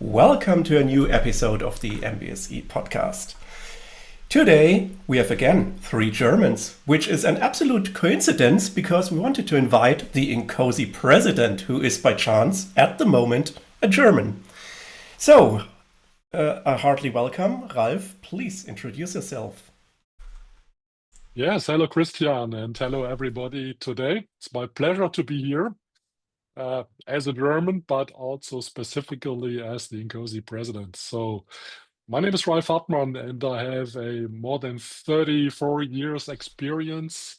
Welcome to a new episode of the MBSE podcast. Today we have again 3 Germans, which is an absolute coincidence because we wanted to invite the INCOSE president, who is by chance at the moment a German. So, a heartily welcome. Ralf, please introduce yourself. Yes, hello Christian, and hello everybody today. It's my pleasure to be here as a German, but also specifically as the INCOSE president. So my name is Ralf Hartmann, and I have a more than 34 years experience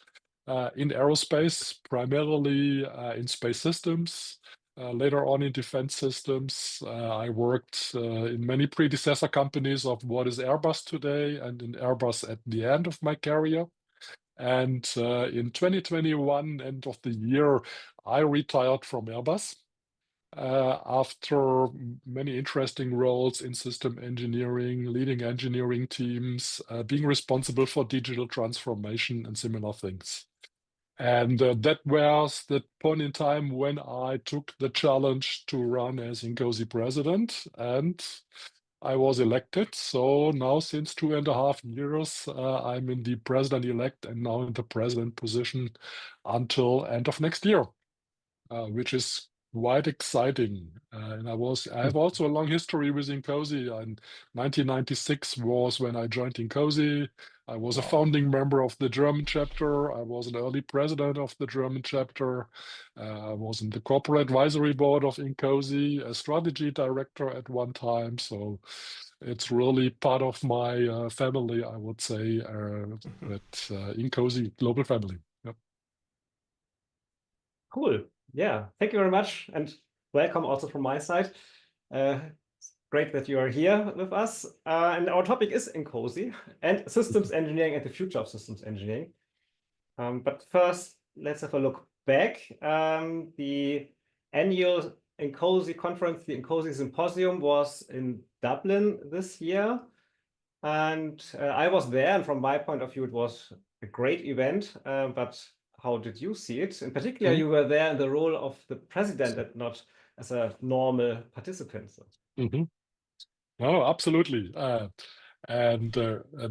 in aerospace, primarily in space systems. Later on in defense systems, I worked in many predecessor companies of what is Airbus today and in Airbus at the end of my career. And in 2021, end of the year, I retired from Airbus after many interesting roles in system engineering, leading engineering teams, being responsible for digital transformation and similar things. And that was the point in time when I took the challenge to run as INCOSE president, and I was elected. So now, since 2.5 years, I'm in the president-elect and now in the president position until end of next year, which is quite exciting. And I have also a long history with INCOSE. And 1996 was when I joined INCOSE. I was a Wow. founding member of the German chapter. I was an early president of the German chapter. I was in the corporate advisory board of INCOSE, a strategy director at one time. So it's really part of my family, I would say, that INCOSE global family. Yep. Cool. Yeah, thank you very much, and welcome also from my side. It's great that you are here with us. And our topic is INCOSE and systems engineering and the future of systems engineering. But first, let's have a look back. The annual INCOSE conference, the INCOSE Symposium, was in Dublin this year. And I was there, and from my point of view, it was a great event. But how did you see it? In particular, you were there in the role of the president and not as a normal participant. So. Oh, absolutely. And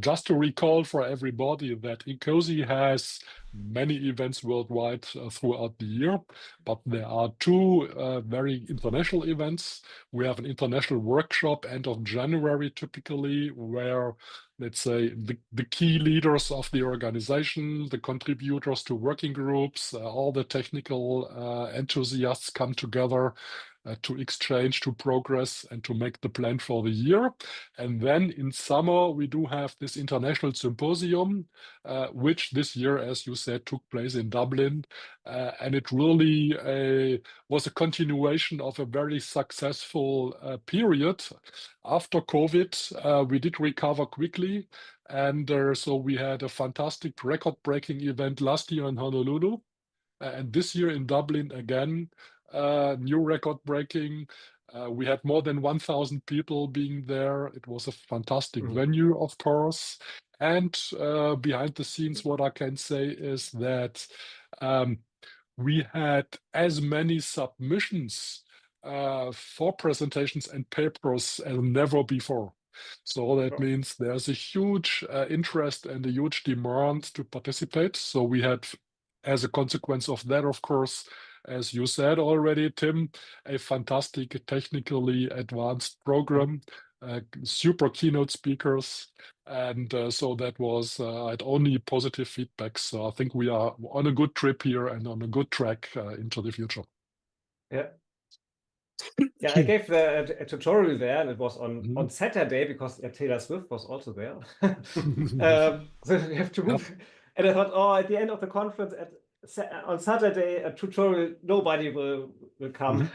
just to recall for everybody that INCOSE has many events worldwide throughout the year, but there are 2 very international events. We have an international workshop end of January, typically, where, let's say, the key leaders of the organization, the contributors to working groups, all the technical enthusiasts come together to exchange, to progress, and to make the plan for the year. And then in summer, we do have this international symposium, which this year, as you said, took place in Dublin. And it really was a continuation of a very successful period. After COVID, we did recover quickly. And so we had a fantastic record-breaking event last year in Honolulu. And this year in Dublin again, new record breaking. We had more than 1,000 people being there. It was a fantastic venue, of course. And behind the scenes, what I can say is that we had as many submissions for presentations and papers as never before. So that means there's a huge interest and a huge demand to participate. So we had, as a consequence of that, of course, as you said already, Tim, a fantastic technically advanced program, super keynote speakers. And so that was had only positive feedback. So I think we are on a good trip here and on a good track into the future. Yeah. Yeah, I gave a tutorial there, and it was on Saturday because Taylor Swift was also there. So you have to move. Yep. And I thought, oh, at the end of the conference on Saturday, a tutorial, nobody will come.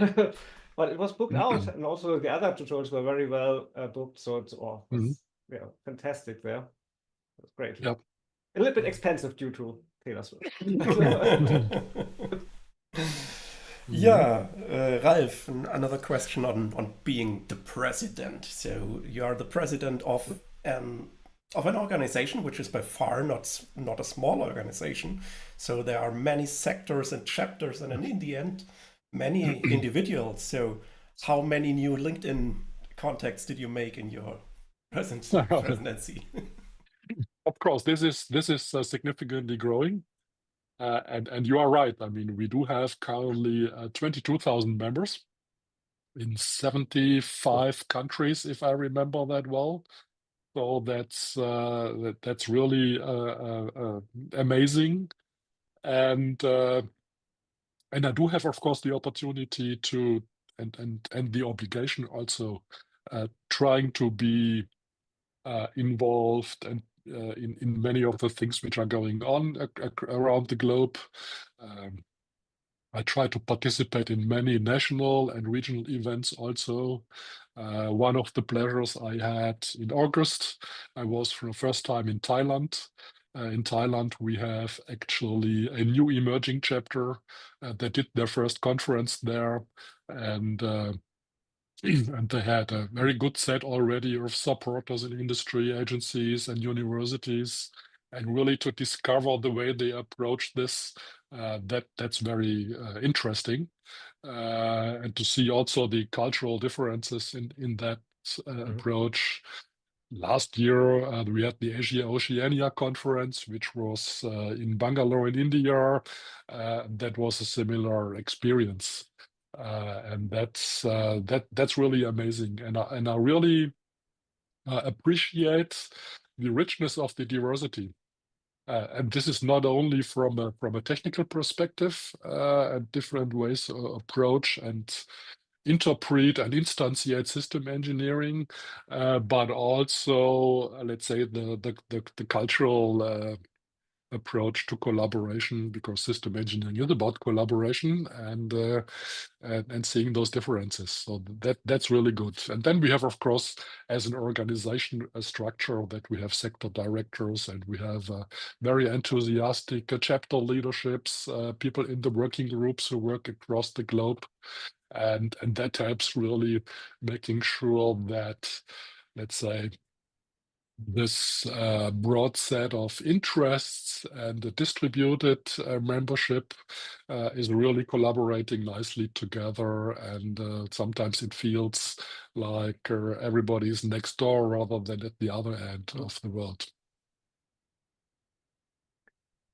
But it was booked out, and also the other tutorials were very well booked. So it was fantastic there. It was great. Yep. A little bit expensive due to Taylor Swift. Yeah, Ralf, another question on being the president. So you are the president of an organization which is by far not a small organization. So there are many sectors and chapters, and then in the end, many individuals. So how many new LinkedIn contacts did you make in your presidency? Of course, this is significantly growing, and you are right. I mean, we do have currently 22,000 members in 75 countries, if I remember that well. So that's really amazing, and I do have, of course, the opportunity to and the obligation also trying to be involved and in many of the things which are going on around the globe. I try to participate in many national and regional events also. One of the pleasures I had in August, I was for the first time in Thailand. In Thailand, we have actually a new emerging chapter that did their first conference there, and and they had a very good set already of supporters in industry agencies and universities, and really to discover the way they approach this, that's very interesting, and to see also the cultural differences in that approach. Last year, we had the Asia Oceania conference, which was in Bangalore in India. That was a similar experience. And that's really amazing, and I really appreciate the richness of the diversity, and this is not only from a technical perspective, and different ways to approach and interpret and instantiate system engineering, but also let's say the cultural approach to collaboration, because system engineering is about collaboration and seeing those differences. So that's really good. And then we have, of course, as an organization, a structure that we have sector directors, and we have very enthusiastic chapter leaderships, people in the working groups who work across the globe, and that helps really making sure that, let's say, this broad set of interests and the distributed membership is really collaborating nicely together, and sometimes it feels like everybody is next door rather than at the other end of the world.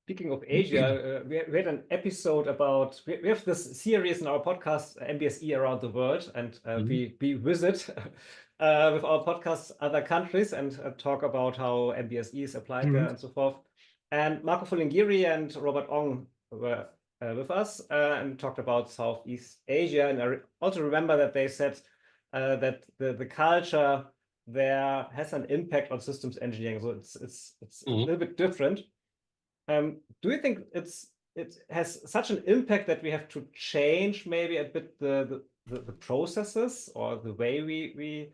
Speaking of Asia, we had an episode about, we have this series in our podcast, MBSE Around the World, and we visit with our podcast other countries and talk about how MBSE is applied there and so forth. And Marco Fulingiri and Robert Ong were with us and talked about Southeast Asia. And I also remember that they said that the culture there has an impact on systems engineering. So it's a little bit different. Do you think it has such an impact that we have to change maybe a bit the processes or the way we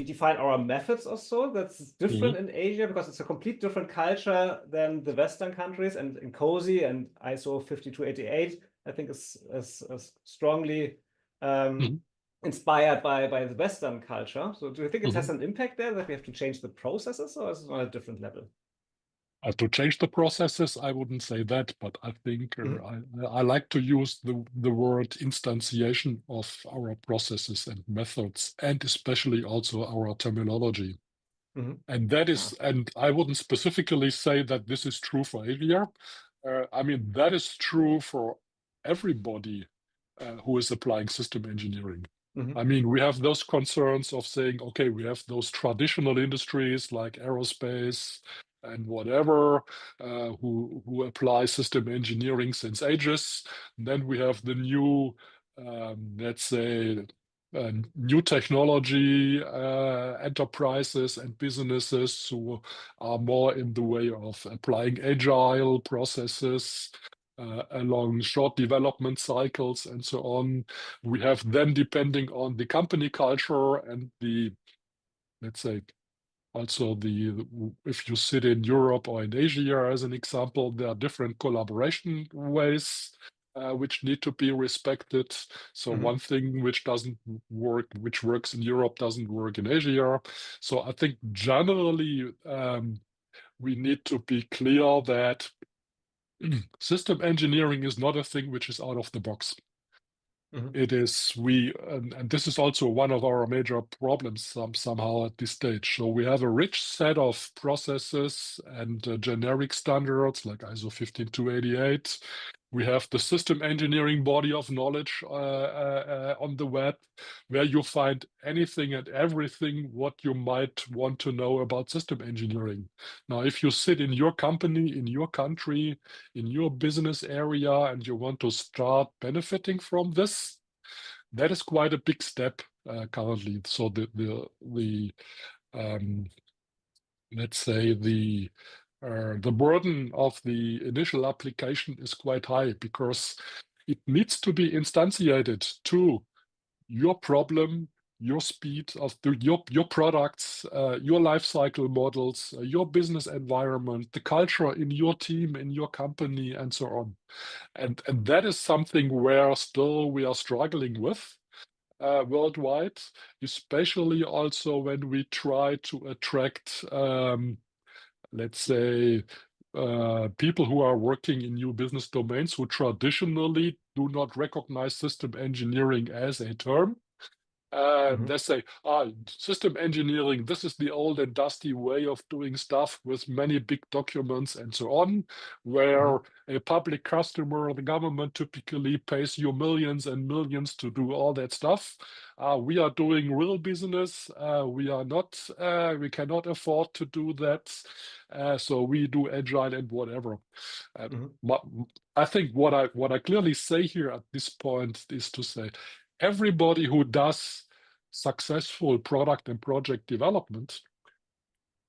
define our methods or so? That's different in Asia, because it's a complete different culture than the Western countries, and INCOSE and ISO 52888, I think, is strongly inspired by the Western culture. So do you think it has an impact there, that we have to change the processes, or is it on a different level? To change the processes, I wouldn't say that, but I think I like to use the word instantiation of our processes and methods, and especially also our terminology. And that is, and I wouldn't specifically say that this is true for Asia. I mean, that is true for everybody who is applying system engineering. I mean, we have those concerns of saying, okay, we have those traditional industries like aerospace and whatever, who apply system engineering since ages. And then we have the new, let's say, new technology enterprises and businesses who are more in the way of applying agile processes along short development cycles and so on. We have then, depending on the company culture and the, let's say, also if you sit in Europe or in Asia, as an example, there are different collaboration ways which need to be respected. So one thing which doesn't work, which works in Europe, doesn't work in Asia. So I think generally we need to be clear that system engineering is not a thing which is out of the box. It is and this is also one of our major problems somehow at this stage. So we have a rich set of processes and generic standards like ISO 15288. We have the system engineering body of knowledge on the web, where you find anything and everything what you might want to know about system engineering. Now, if you sit in your company, in your country, in your business area, and you want to start benefiting from this, that is quite a big step currently. So let's say the burden of the initial application is quite high because it needs to be instantiated to your problem, your speed of your products, your life cycle models, your business environment, the culture in your team, in your company, and so on. And that is something where still we are struggling with worldwide, especially also when we try to attract, let's say, people who are working in new business domains who traditionally do not recognize system engineering as a term. They say, system engineering, this is the old and dusty way of doing stuff with many big documents and so on, where a public customer, the government typically pays you millions and millions to do all that stuff. We are doing real business. We cannot afford to do that. So we do agile and whatever. I think what I clearly say here at this point is to say, everybody who does successful product and project development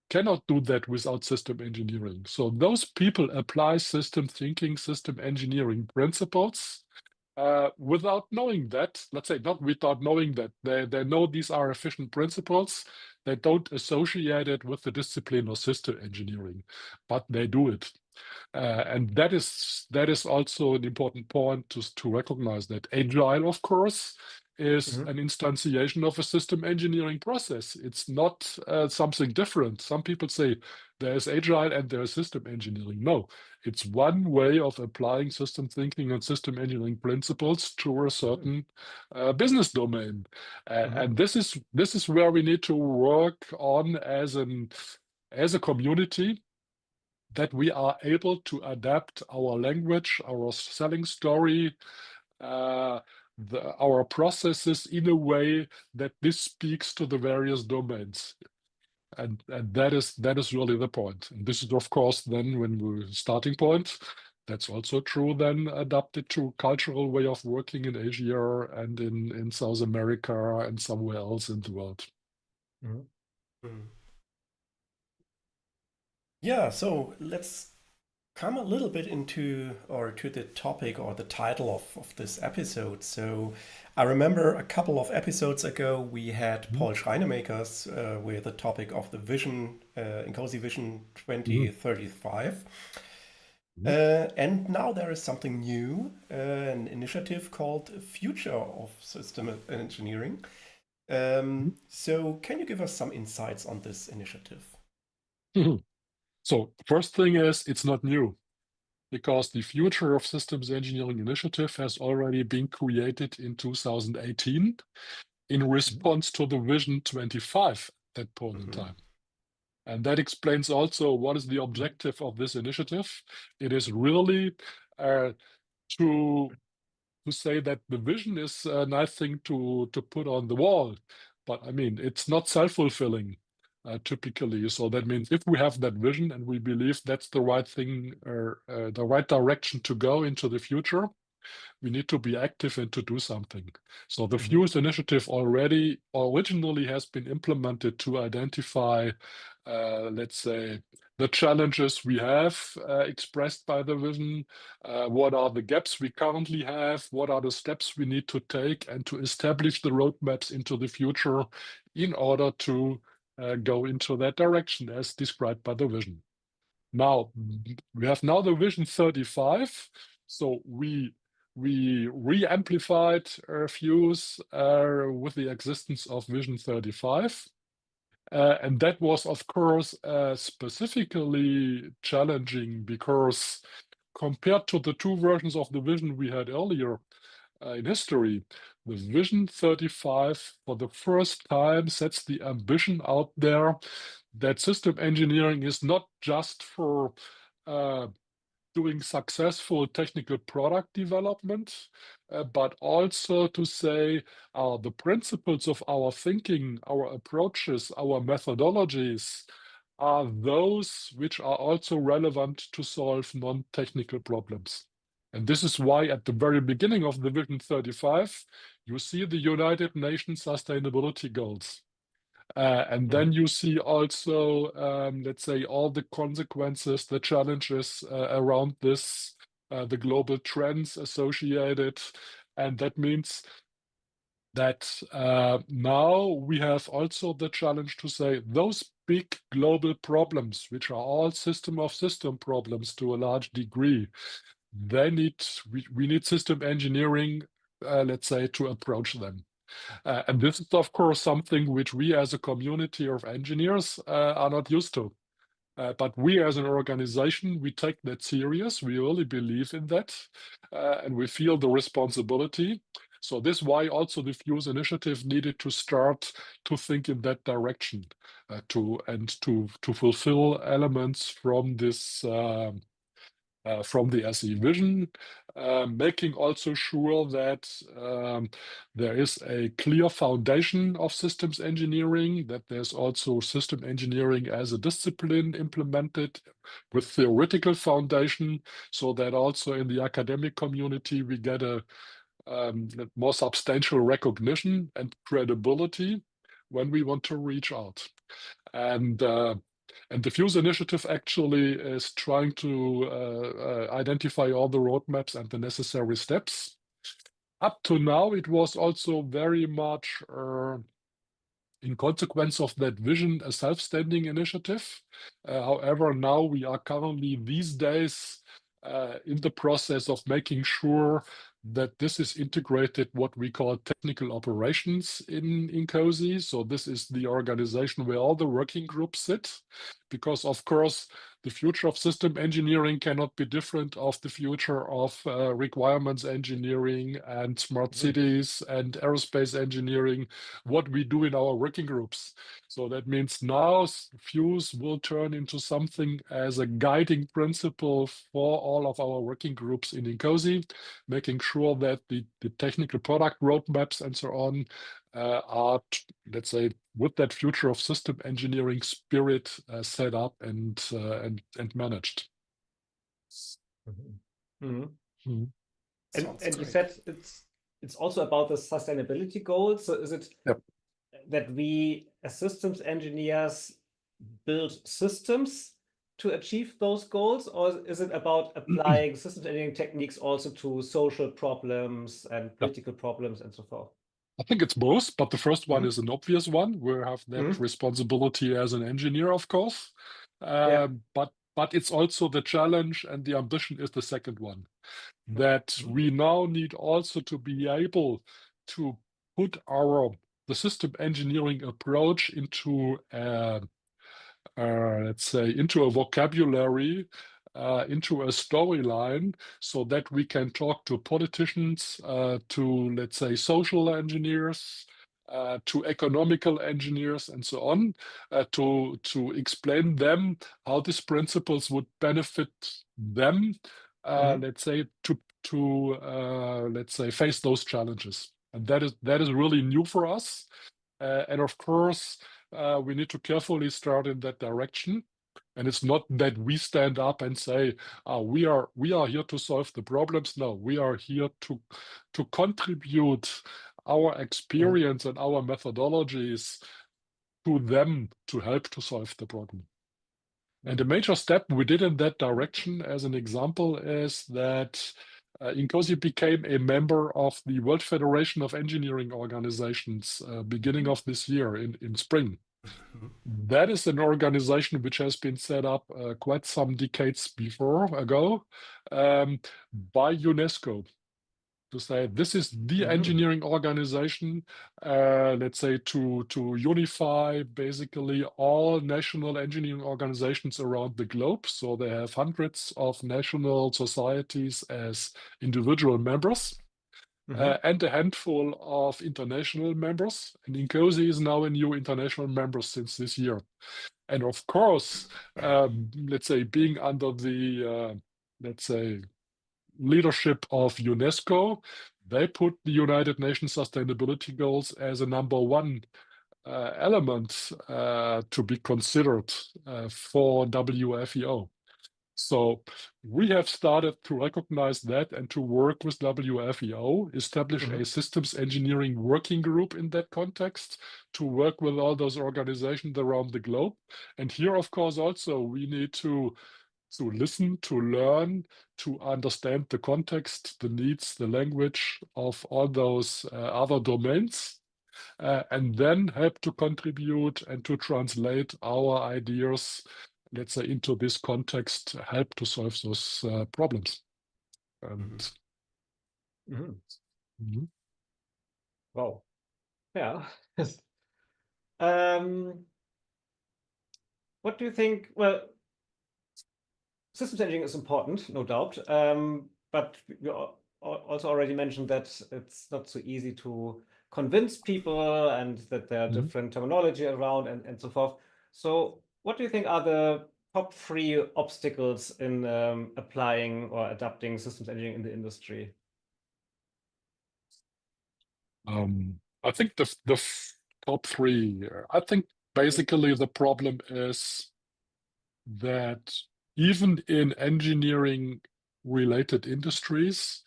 cannot do that without system engineering. So those people apply system thinking, system engineering principles without knowing that. Let's say not without knowing that. They know these are efficient principles. They don't associate it with the discipline of system engineering, but they do it. And that is also an important point to recognize that agile, of course, is an instantiation of a system engineering process. It's not something different. Some people say there's agile and there's system engineering. No, it's one way of applying system thinking and system engineering principles to a certain business domain. And this is where we need to work on as a community, that we are able to adapt our language, our selling story, our processes in a way that this speaks to the various domains. And that is really the point. And this is, of course, then when we're starting point, that's also true then adapted to cultural way of working in Asia and in South America and somewhere else in the world. Yeah, so let's come a little bit to the topic or the title of this episode. So I remember a couple of episodes ago we had Paul Schreinemakers with the topic of the vision, INCOSE Vision 2035. And now there is something new, an initiative called Future of System Engineering. So can you give us some insights on this initiative? So first thing is, it's not new, because the Future of Systems Engineering initiative has already been created in 2018 in response to the Vision 25 at that point in time. And that explains also what is the objective of this initiative. It is really to say that the vision is a nice thing to put on the wall, but I mean, it's not self-fulfilling. Typically. So that means if we have that vision and we believe that's the right thing, or the right direction to go into the future, we need to be active and to do something. So the FUSE initiative originally has been implemented to identify, let's say, the challenges we have expressed by the vision, what are the gaps we currently have, what are the steps we need to take, and to establish the roadmaps into the future in order to go into that direction as described by the vision. Now, we have now the Vision 35, so we re-amplified FUSE with the existence of Vision 35. And that was, of course, specifically challenging because compared to the two versions of the vision we had earlier, in history, the Vision 35 for the first time sets the ambition out there that system engineering is not just for doing successful technical product development, but also to say the principles of our thinking, our approaches, our methodologies are those which are also relevant to solve non-technical problems. And this is why at the very beginning of the Vision 35, you see the United Nations Sustainability Goals. And then you see also, let's say, all the consequences, the challenges around this, the global trends associated. And that means that now we have also the challenge to say those big global problems, which are all system of system problems to a large degree, we need system engineering, let's say, to approach them. And this is, of course, something which we as a community of engineers are not used to. But we as an organization, we take that serious. We really believe in that. And we feel the responsibility. So this is why also the FUSE initiative needed to start to think in that direction to fulfill elements from this from the SE vision, making also sure that there is a clear foundation of systems engineering, that there's also system engineering as a discipline implemented with theoretical foundation, so that also in the academic community we get a more substantial recognition and credibility when we want to reach out. And the FUSE initiative actually is trying to identify all the roadmaps and the necessary steps. Up to now, it was also very much, in consequence of that vision, a self-standing initiative. However, now we are currently these days in the process of making sure that this is integrated, what we call technical operations in INCOSE. So this is the organization where all the working groups sit, because of course the future of system engineering cannot be different of the future of requirements engineering and smart cities and aerospace engineering, what we do in our working groups. So that means now FUSE will turn into something as a guiding principle for all of our working groups in INCOSE, making sure that the technical product roadmaps and so on are, let's say, with that future of system engineering spirit set up and managed. And you said it's also about the sustainability goals. So is it that we as systems engineers build systems to achieve those goals, or is it about applying systems engineering techniques also to social problems and political problems and so forth? I think it's both, but the first one is an obvious one. We have that responsibility as an engineer, of course. But it's also the challenge, and the ambition is the second one. That we now need also to be able to put the system engineering approach into let's say, into a vocabulary, into a storyline, so that we can talk to politicians, to, let's say, social engineers, to economical engineers, and so on, to explain them how these principles would benefit them, let's say, let's say, face those challenges. And that is really new for us. And of course, we need to carefully start in that direction. And it's not that we stand up and say, we are here to solve the problems. No, we are here to contribute our experience and our methodologies to them to help to solve the problem. And a major step we did in that direction, as an example, is that INCOSE became a member of the World Federation of Engineering Organizations beginning of this year in spring. That is an organization which has been set up quite some decades ago by UNESCO, to say this is the engineering organization, let's say, to unify basically all national engineering organizations around the globe. So they have hundreds of national societies as individual members. and a handful of international members. And INCOSE is now a new international member since this year. And of course, let's say being under the, let's say, leadership of UNESCO, they put the United Nations Sustainability Goals as a #1 element to be considered for WFEO. So we have started to recognize that and to work with WFEO, establish a systems engineering working group in that context to work with all those organizations around the globe. And here, of course, also we need to listen, to learn, to understand the context, the needs, the language of all those other domains, and then help to contribute and to translate our ideas, let's say, into this context, help to solve those problems. And Wow. Yeah. What do you think? Well, systems engineering is important, no doubt. But you also already mentioned that it's not so easy to convince people and that there are different terminology around and so forth. So what do you think are the top 3 obstacles in applying or adapting systems engineering in the industry? I think the top 3, I think basically the problem is that even in engineering related industries,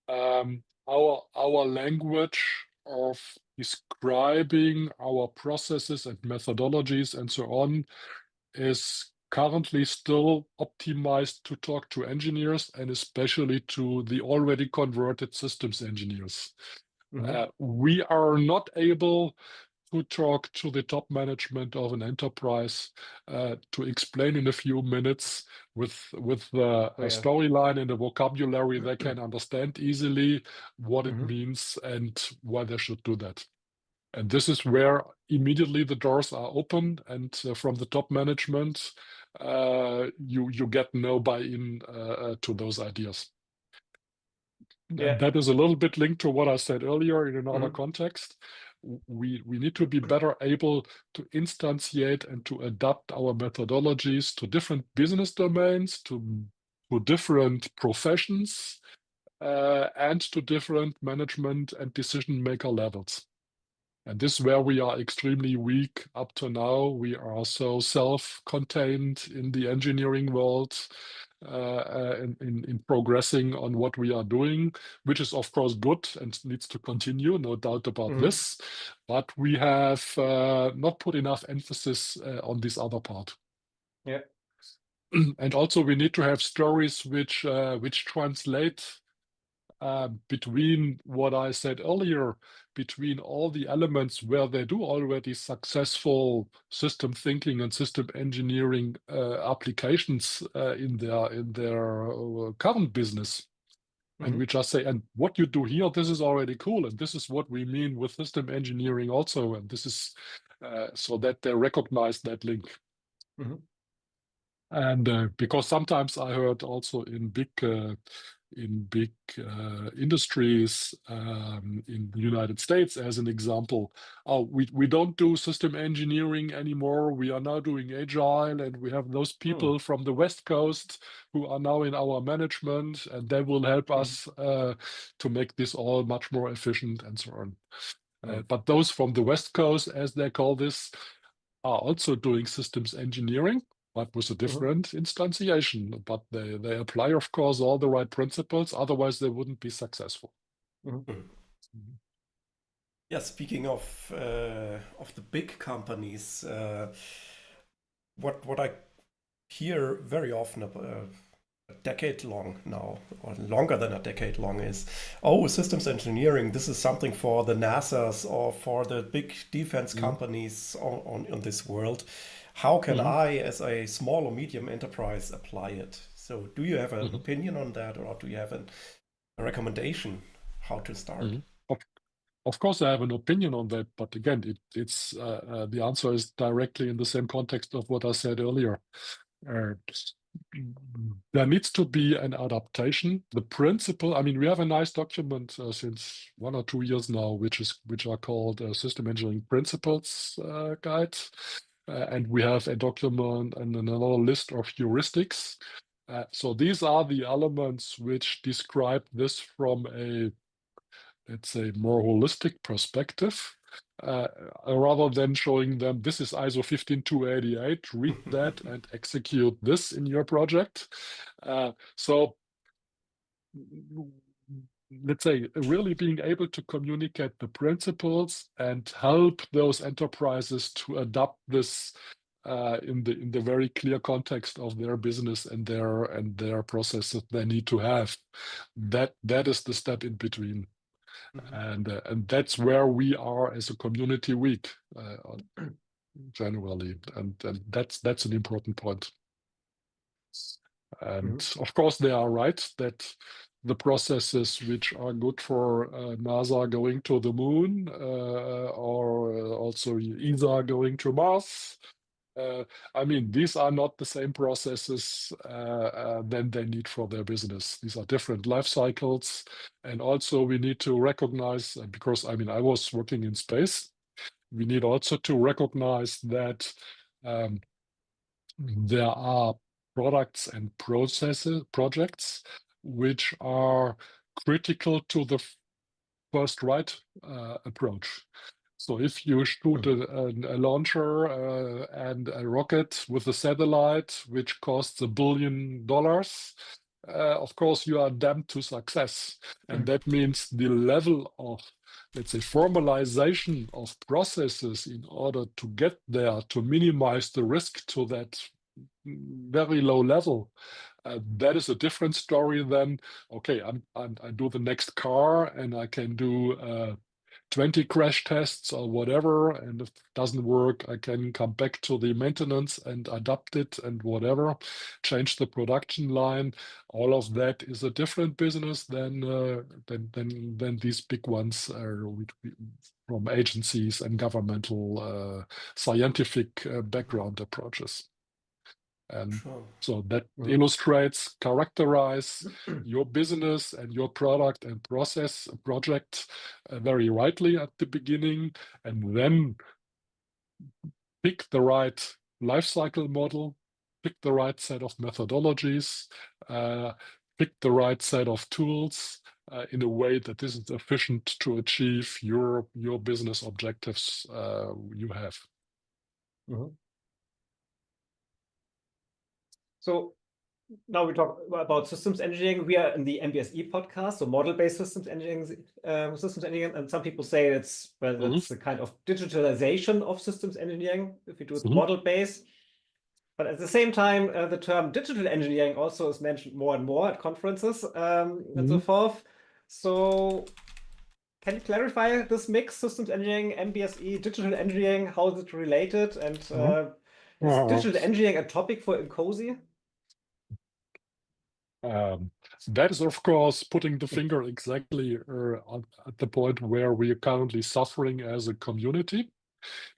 our language of describing our processes and methodologies and so on is currently still optimized to talk to engineers and especially to the already converted systems engineers. We are not able to talk to the top management of an enterprise to explain in a few minutes with a storyline and a vocabulary they can understand easily what it means and why they should do that. And this is where immediately the doors are open, and from the top management, you get no buy-in to those ideas. And that is a little bit linked to what I said earlier in another context. We need to be better able to instantiate and to adapt our methodologies to different business domains, to different professions, and to different management and decision maker levels. And this is where we are extremely weak up to now. We are so self-contained in the engineering world, in progressing on what we are doing, which is of course good and needs to continue, no doubt about this. But we have not put enough emphasis on this other part. Yeah. And also we need to have stories which translate between what I said earlier, between all the elements where they do already successful system thinking and system engineering applications in their current business. And we just say, and what you do here, this is already cool, and this is what we mean with system engineering also, and this is so that they recognize that link. And because sometimes I heard also in big industries in the United States, as an example, we don't do system engineering anymore. We are now doing agile, and we have those people from the West Coast who are now in our management, and they will help us to make this all much more efficient and so on. But those from the West Coast, as they call this, are also doing systems engineering, but with a different instantiation. But they apply, of course, all the right principles. Otherwise, they wouldn't be successful. Yeah, speaking of the big companies, what I hear very often a decade long now, or longer than a decade long, is, oh, systems engineering, this is something for the NASAs or for the big defense companies on this world. How can I, as a small or medium enterprise, apply it? So do you have an opinion on that, or do you have a recommendation how to start? Of course, I have an opinion on that, but again, it's the answer is directly in the same context of what I said earlier. there needs to be an adaptation. The principle, I mean, we have a nice document since 1 or 2 years now, which are called System Engineering Principles Guide. And we have a document and another list of heuristics. So these are the elements which describe this from a, let's say, more holistic perspective. Rather than showing them this is ISO 15288, read that and execute this in your project. So let's say really being able to communicate the principles and help those enterprises to adopt this in the very clear context of their business and their processes they need to have. That is the step in between. And that's where we are as a community weak generally, and that's an important point. And of course, they are right that the processes which are good for NASA going to the moon or also ESA going to Mars. I mean, these are not the same processes than they need for their business. These are different life cycles. And also we need to recognize, because I mean, I was working in space, we need also to recognize that there are products and projects which are critical to the first right approach. So if you shoot a launcher and a rocket with a satellite, which costs $1 billion, of course, you are damned to success. And that means the level of, let's say, formalization of processes in order to get there, to minimize the risk to that very low level, that is a different story than, okay, I do the next car and I can do 20 crash tests or whatever, and if it doesn't work, I can come back to the maintenance and adapt it and whatever, change the production line. All of that is a different business than these big ones from agencies and governmental scientific background approaches. And so that illustrates, characterize your business and your product and project very rightly at the beginning, and then pick the right life cycle model, pick the right set of methodologies, pick the right set of tools in a way that is efficient to achieve your business objectives you have. So now we talk about systems engineering. We are in the MBSE podcast, so model-based systems engineering, and some people say it's a kind of digitalization of systems engineering if you do it model-based. But at the same time, the term digital engineering also is mentioned more and more at conferences and so forth. So can you clarify this mix, systems engineering, MBSE, digital engineering, how is it related? And is digital engineering a topic for INCOSE? That is, of course, putting the finger exactly at the point where we are currently suffering as a community,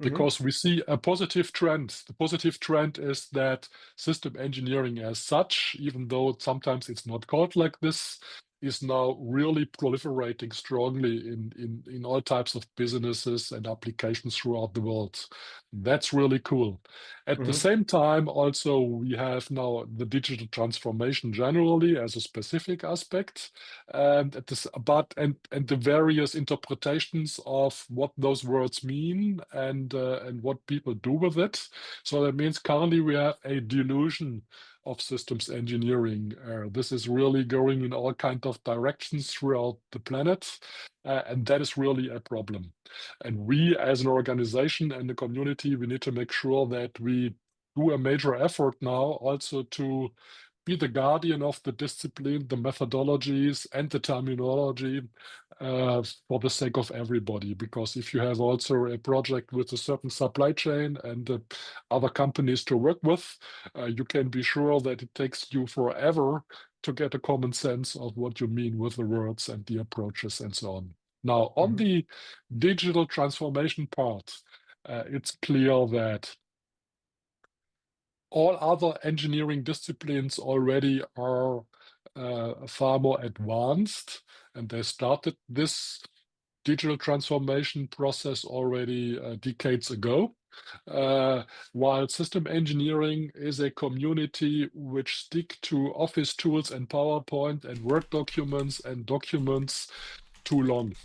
because we see a positive trend. The positive trend is that system engineering as such, even though sometimes it's not called like this, is now really proliferating strongly in all types of businesses and applications throughout the world. That's really cool. At the same time, also, we have now the digital transformation generally as a specific aspect, and the various interpretations of what those words mean and what people do with it. So that means currently we have a delusion of systems engineering. This is really going in all kinds of directions throughout the planet, and that is really a problem. And we as an organization and the community, we need to make sure that we do a major effort now also to be the guardian of the discipline, the methodologies, and the terminology for the sake of everybody. Because if you have also a project with a certain supply chain and other companies to work with, you can be sure that it takes you forever to get a common sense of what you mean with the words and the approaches and so on. Now, on the digital transformation part, it's clear that all other engineering disciplines already are far more advanced, and they started this digital transformation process already decades ago. While system engineering is a community which stick to office tools and PowerPoint and Word documents and documents too long.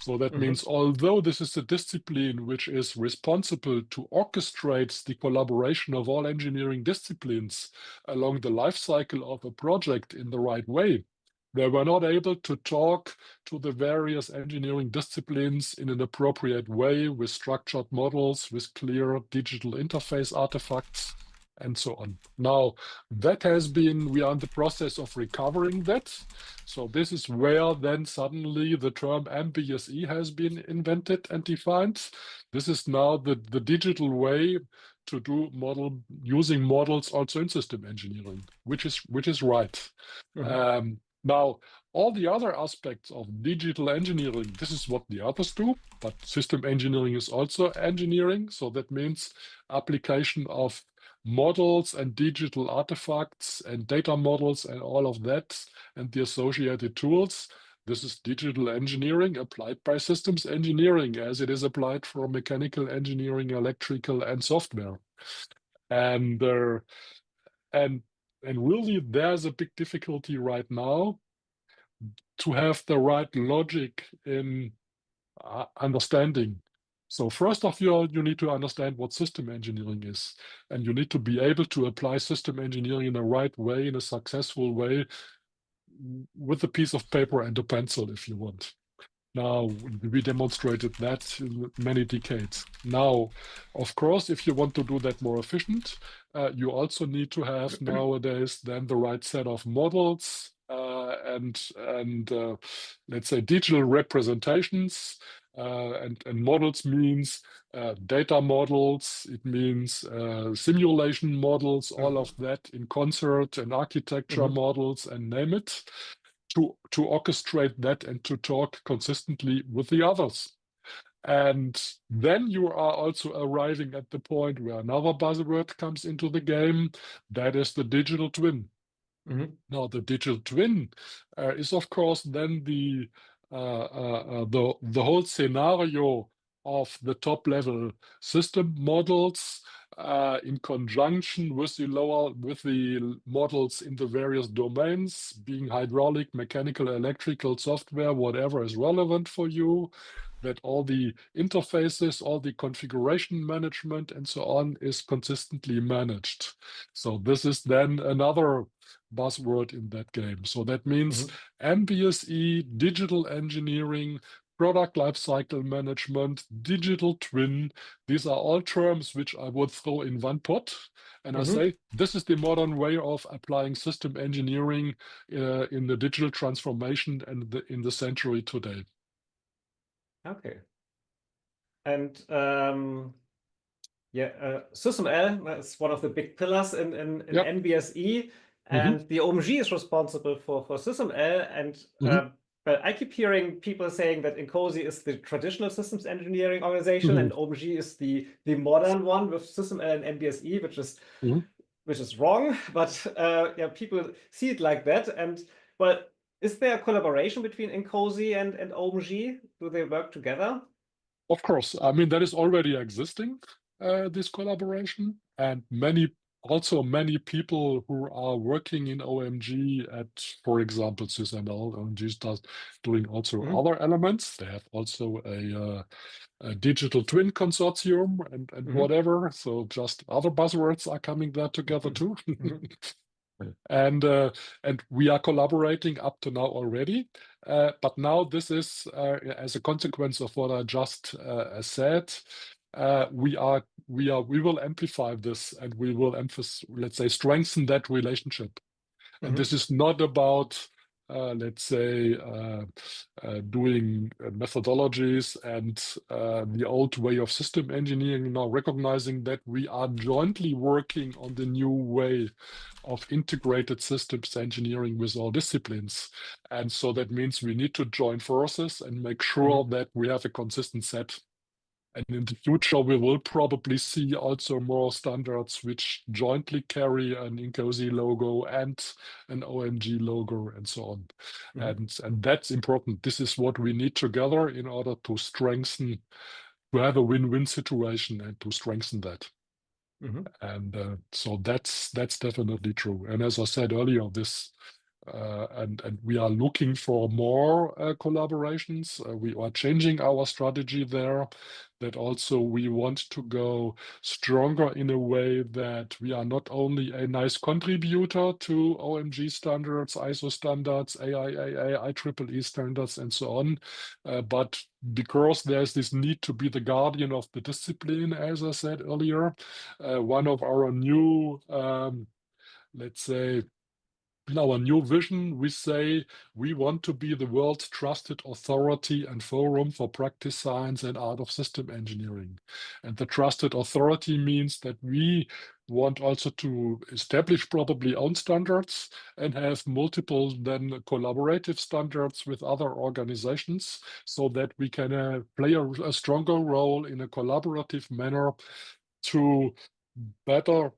So that means although this is a discipline which is responsible to orchestrate the collaboration of all engineering disciplines along the life cycle of a project in the right way, they were not able to talk to the various engineering disciplines in an appropriate way with structured models, with clear digital interface artifacts, and so on. Now, that has been, we are in the process of recovering that. So this is where then suddenly the term MBSE has been invented and defined. This is now the digital way to do using models also in system engineering, which is right. Now, all the other aspects of digital engineering, this is what the others do, but system engineering is also engineering. So that means application of models and digital artifacts and data models and all of that and the associated tools. This is digital engineering applied by systems engineering as it is applied for mechanical engineering, electrical, and software. And really, there's a big difficulty right now to have the right logic in understanding. So first of all, you need to understand what system engineering is, and you need to be able to apply system engineering in the right way, in a successful way, with a piece of paper and a pencil, if you want. Now, we demonstrated that in many decades. Now, of course, if you want to do that more efficient, you also need to have nowadays then the right set of models and let's say digital representations. And models means data models, it means simulation models, all of that in concert, and architecture models, and name it, to orchestrate that and to talk consistently with the others. And then you are also arriving at the point where another buzzword comes into the game, that is the digital twin. Now, the digital twin is, of course, then the whole scenario of the top-level system models in conjunction with the models in the various domains, being hydraulic, mechanical, electrical, software, whatever is relevant for you. That all the interfaces, all the configuration management, and so on is consistently managed. So this is then another buzzword in that game. So that means MBSE, digital engineering, product lifecycle management, digital twin. These are all terms which I would throw in one pot. And I say, this is the modern way of applying system engineering in the digital transformation and in the century today. Okay. And SysML is one of the big pillars in MBSE, and the OMG is responsible for SysML. And I keep hearing people saying that INCOSE is the traditional systems engineering organization, and OMG is the modern one with SysML and MBSE, which is wrong. But people see it like that. And well, is there a collaboration between INCOSE and OMG? Do they work together? Of course. I mean, that is already existing, this collaboration. And many people who are working in OMG at, for example, SysML, OMG is doing also other elements. They have also a digital twin consortium and whatever. So just other buzzwords are coming there together too. And we are collaborating up to now already. But now this is, as a consequence of what I just said, we will amplify this, and we will let's say, strengthen that relationship. And this is not about let's say, doing methodologies and the old way of system engineering, now recognizing that we are jointly working on the new way of integrated systems engineering with all disciplines. And so that means we need to join forces and make sure that we have a consistent set. And in the future, we will probably see also more standards which jointly carry an INCOSE logo and an OMG logo and so on. And that's important. This is what we need together in order to strengthen, to have a win-win situation and to strengthen that. And so that's definitely true. And as I said earlier, this and we are looking for more collaborations. We are changing our strategy there. That also we want to go stronger in a way that we are not only a nice contributor to OMG standards, ISO standards, AIAA, IEEE standards, and so on, but because there's this need to be the guardian of the discipline, as I said earlier, one of our new, let's say, in our new vision, we say we want to be the world's trusted authority and forum for practice science and art of system engineering. And the trusted authority means that we want also to establish probably own standards and have multiple then collaborative standards with other organizations so that we can play a stronger role in a collaborative manner to better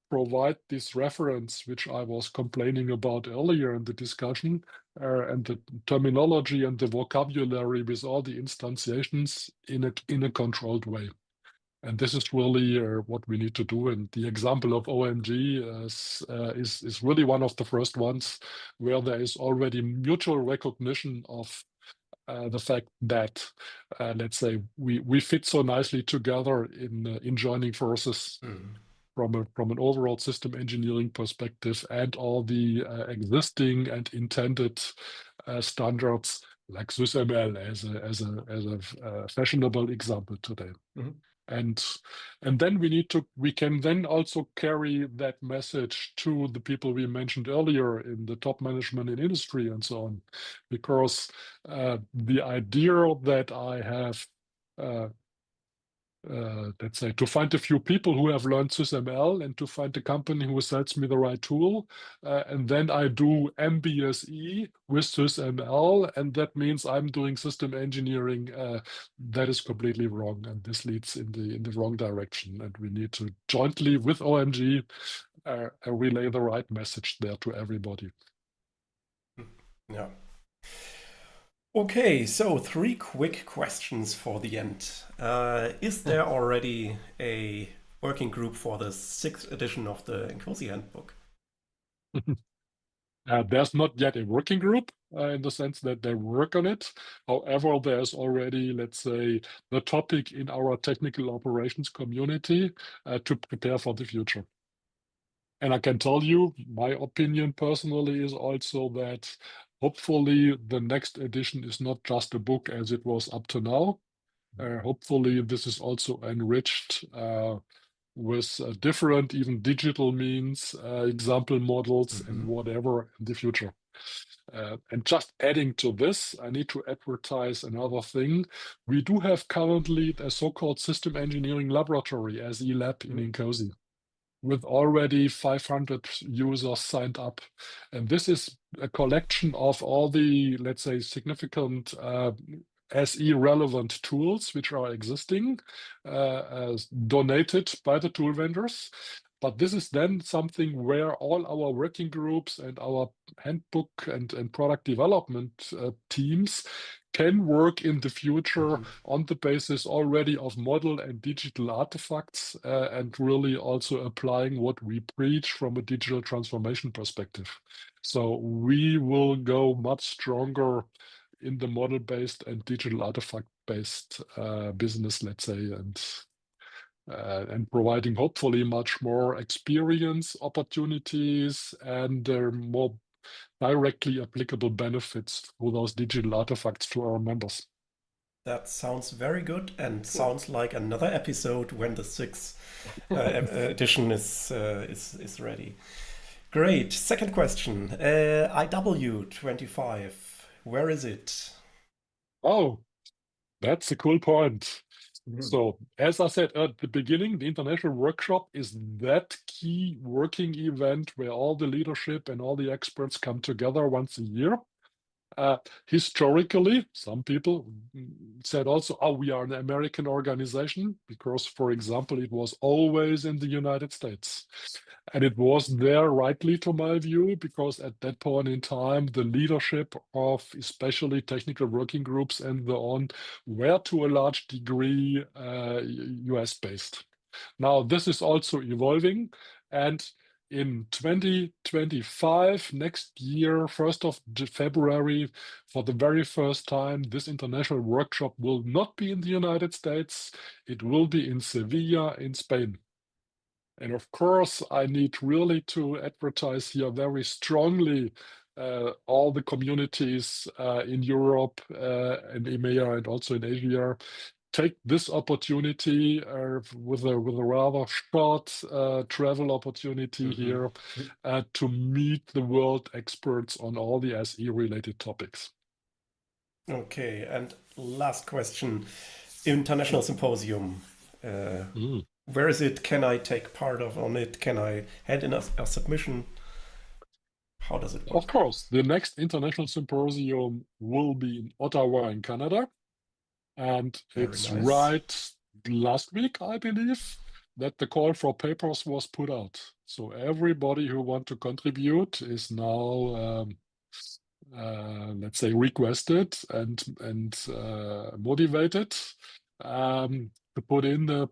provide this reference, which I was complaining about earlier in the discussion, and the terminology and the vocabulary with all the instantiations in a controlled way. And this is really what we need to do. And the example of OMG is really one of the first ones where there is already mutual recognition of the fact that, let's say, we fit so nicely together in joining forces. From an overall system engineering perspective and all the existing and intended standards like SysML as a fashionable example today. And then we can then also carry that message to the people we mentioned earlier in the top management in industry and so on, because the idea that I have let's say, to find a few people who have learned SysML and to find a company who sells me the right tool. And then I do MBSE with SysML, and that means I'm doing system engineering. That is completely wrong, and this leads in the wrong direction. And we need to jointly with OMG relay the right message there to everybody. Yeah. Okay, so 3 quick questions for the end. Is there already a working group for the 6th edition of the INCOSE handbook? There's not yet a working group in the sense that they work on it. However, there's already, let's say, the topic in our technical operations community to prepare for the future. And I can tell you, my opinion personally is also that hopefully the next edition is not just a book as it was up to now. Hopefully this is also enriched with different, even digital means, example models and whatever in the future. And just adding to this, I need to advertise another thing. We do have currently a so-called system engineering laboratory, SE Lab in INCOSE, with already 500 users signed up. And this is a collection of all the, let's say, significant SE relevant tools which are existing, as donated by the tool vendors. But this is then something where all our working groups and our handbook and product development teams can work in the future on the basis already of model and digital artifacts and really also applying what we preach from a digital transformation perspective. So we will go much stronger in the model-based and digital artifact-based business, let's say, and providing hopefully much more experience opportunities and more directly applicable benefits for those digital artifacts to our members. That sounds very good and sounds like another episode when the 6th edition is ready. Great. Second question. IW25. Where is it? Oh, that's a cool point. So, as I said at the beginning, the International Workshop is that key working event where all the leadership and all the experts come together once a year. Historically, some people said also, oh, we are an American organization, because, for example, it was always in the United States. And it was there, rightly to my view, because at that point in time, the leadership of especially technical working groups and the on were to a large degree US-based. Now, this is also evolving, and in 2025, next year, 1st of February, for the very first time, this international workshop will not be in the United States. It will be in Sevilla in Spain. And of course, I need really to advertise here very strongly all the communities in Europe and EMEA and also in Asia. Take this opportunity with a rather short travel opportunity here to meet the world experts on all the SE related topics. Okay, and last question. International Symposium. Where is it? Can I take part on it? Can I hand in a submission? How does it work? Of course, the next International Symposium will be in Ottawa in Canada. And it's nice. Right last week, I believe, that the call for papers was put out. So everybody who want to contribute is now, let's say, requested and motivated to put in the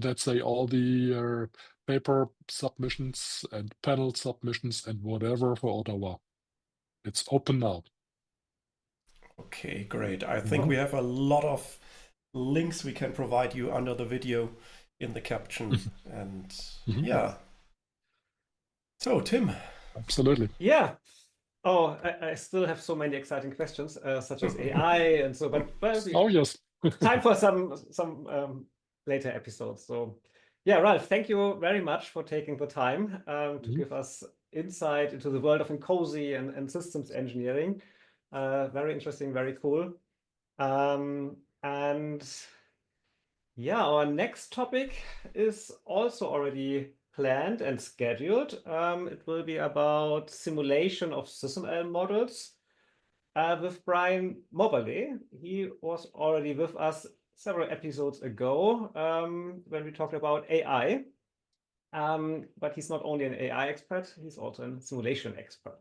let's say, all the paper submissions and panel submissions and whatever for Ottawa. It's open now. Okay, great. I think we have a lot of links we can provide you under the video in the caption. And yeah. So, Tim. Absolutely. Yeah. Oh, I still have so many exciting questions, such as AI and so, but oh, yes. time for some later episodes. So yeah, Ralf, thank you very much for taking the time to give us insight into the world of INCOSE and systems engineering. Very interesting, very cool. And yeah, our next topic is also already planned and scheduled. It will be about simulation of SysML models with Brian Moberly. He was already with us several episodes ago when we talked about AI. But he's not only an AI expert, he's also a simulation expert.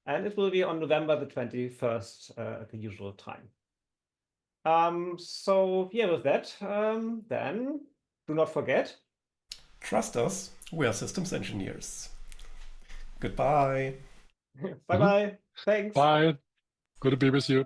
And it will be on November the 21st at the usual time. So yeah, with that, then do not forget. Trust us, we are systems engineers. Goodbye. Bye-bye. Thanks. Bye. Good to be with you.